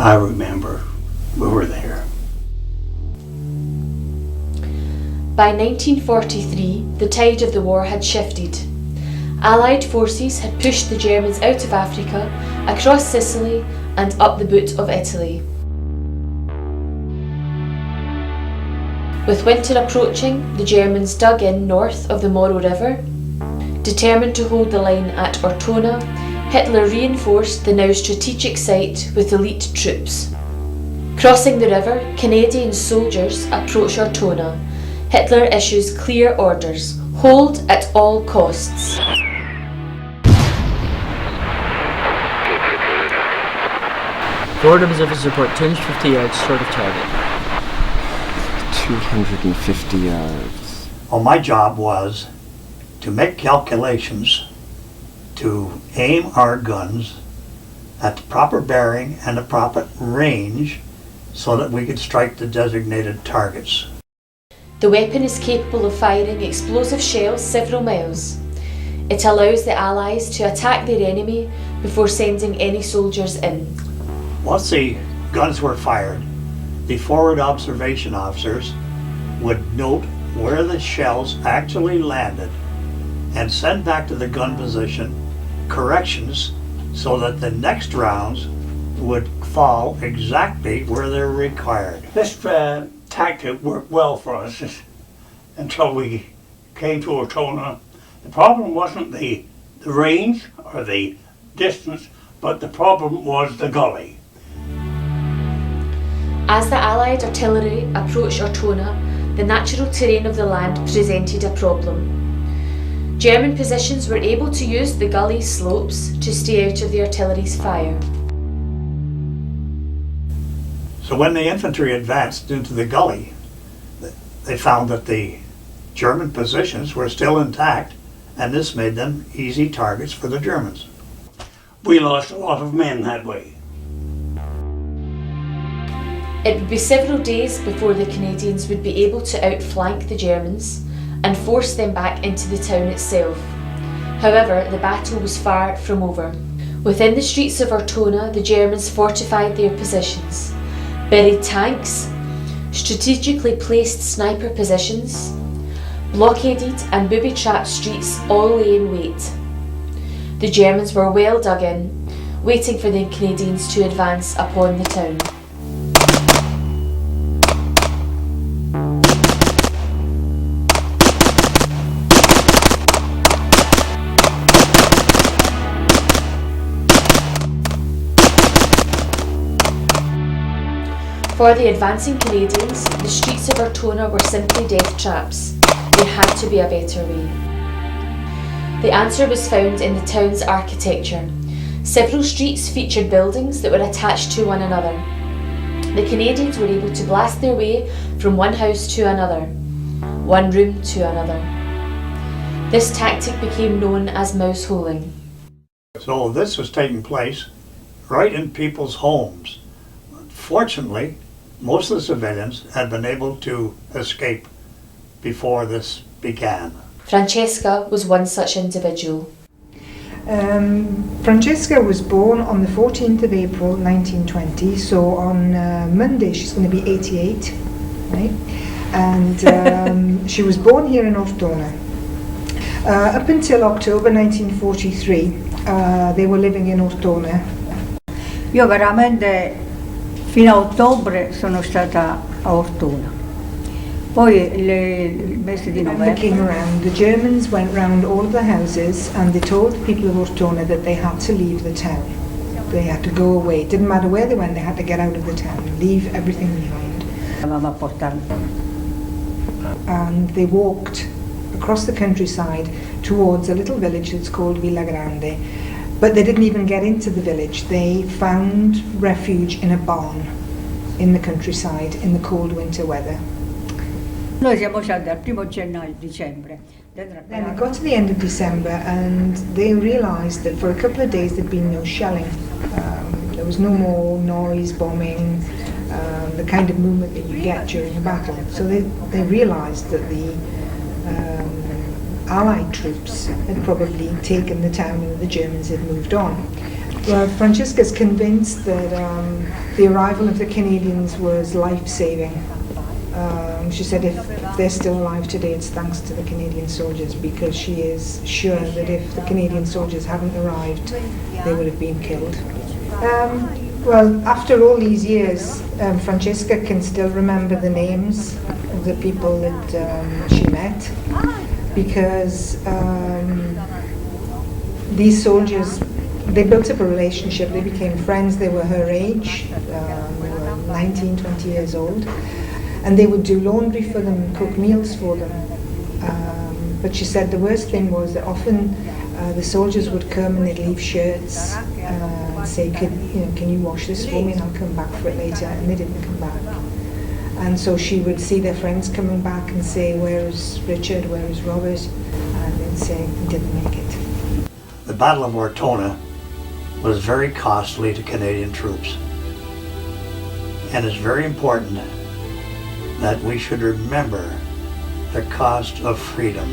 I remember. We were there. By 1943, the tide of the war had shifted. Allied forces had pushed the Germans out of Africa, across Sicily and up the boot of Italy. With winter approaching, the Germans dug in north of the Moro River. Determined to hold the line at Ortona, Hitler reinforced the now strategic site with elite troops. Crossing the river, Canadian soldiers approach Ortona. Hitler issues clear orders: hold at all costs. Forward observers report 250 yards short of target. 250 yards. Well, my job was to make calculations to aim our guns at the proper bearing and the proper range so that we could strike the designated targets. The weapon is capable of firing explosive shells several miles. It allows the Allies to attack their enemy before sending any soldiers in. Once the guns were fired, the forward observation officers would note where the shells actually landed and send back to the gun position corrections so that the next rounds would fall exactly where they're required. This tactic worked well for us until we came to Ortona. The problem wasn't the range or the distance, but the problem was the gully. As the Allied artillery approached Ortona, the natural terrain of the land presented a problem. German positions were able to use the gully slopes to stay out of the artillery's fire. So when the infantry advanced into the gully, they found that the German positions were still intact, and this made them easy targets for the Germans. We lost a lot of men that way. It would be several days before the Canadians would be able to outflank the Germans and force them back into the town itself. However, the battle was far from over. Within the streets of Ortona, the Germans fortified their positions, buried tanks, strategically placed sniper positions, blockaded and booby-trapped streets all lay in wait. The Germans were well dug in, waiting for the Canadians to advance upon the town. For the advancing Canadians, the streets of Ortona were simply death traps. There had to be a better way. The answer was found in the town's architecture. Several streets featured buildings that were attached to one another. The Canadians were able to blast their way from one house to another, one room to another. This tactic became known as mouse holing. So this was taking place right in people's homes. Fortunately, most of the civilians had been able to escape before this began. Francesca was one such individual. Francesca was born on the 14th of April 1920, so on Monday she's going to be 88, right? And she was born here in Ortona. Up until October 1943 they were living in Ortona. Io veramente fino a ottobre sono stata a Ortona. Poi il mese di novembre. Came around. The Germans went round all of the houses and they told the people of Ortona that they had to leave the town. They had to go away. It didn't matter where they went, they had to get out of the town, leave everything behind. And they walked across the countryside towards a little village that's called Villa Grande. But they didn't even get into the village. They found refuge in a barn in the countryside in the cold winter weather. Noi siamo stati al 1 gennaio, dicembre. Then it got to the end of December and they realised that for a couple of days there'd been no shelling. There was no more noise, bombing, the kind of movement that you get during a battle. So they realised that the Allied troops had probably taken the town and the Germans had moved on. Well, Francesca's convinced that the arrival of the Canadians was life-saving. She said if they're still alive today, it's thanks to the Canadian soldiers, because she is sure that if the Canadian soldiers hadn't arrived, they would have been killed. Well, after all these years, Francesca can still remember the names of the people that she met, because these soldiers, they built up a relationship, they became friends, they were her age, they were 19, 20 years old, and they would do laundry for them, cook meals for them. But she said the worst thing was that often the soldiers would come and they'd leave shirts and say, can you wash this for me and I'll come back for it later, and they didn't come back. And so she would see their friends coming back and say, where is Richard, where is Robert? And they'd say, he didn't make it. The Battle of Ortona was very costly to Canadian troops. And it's very important that we should remember the cost of freedom.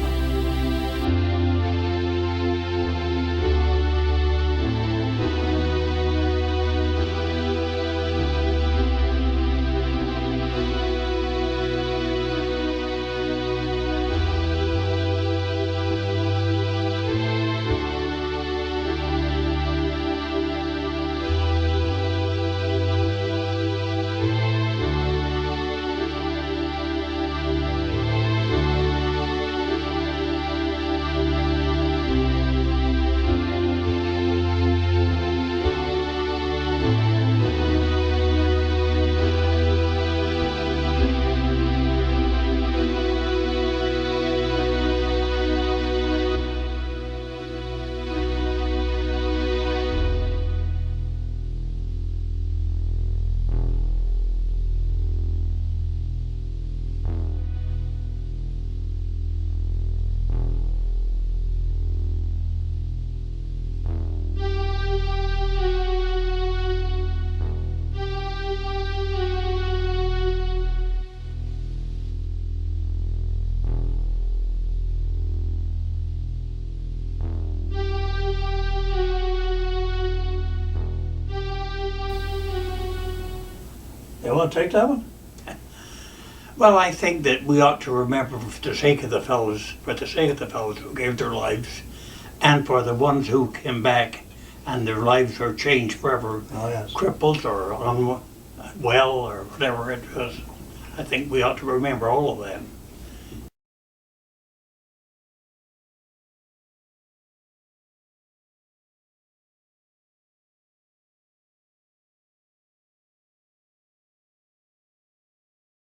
You want to take that one? Well, I think that we ought to remember, for the sake of the fellows who gave their lives, and for the ones who came back and their lives were changed forever, Oh, yes. crippled or unwell or whatever it was. I think we ought to remember all of them.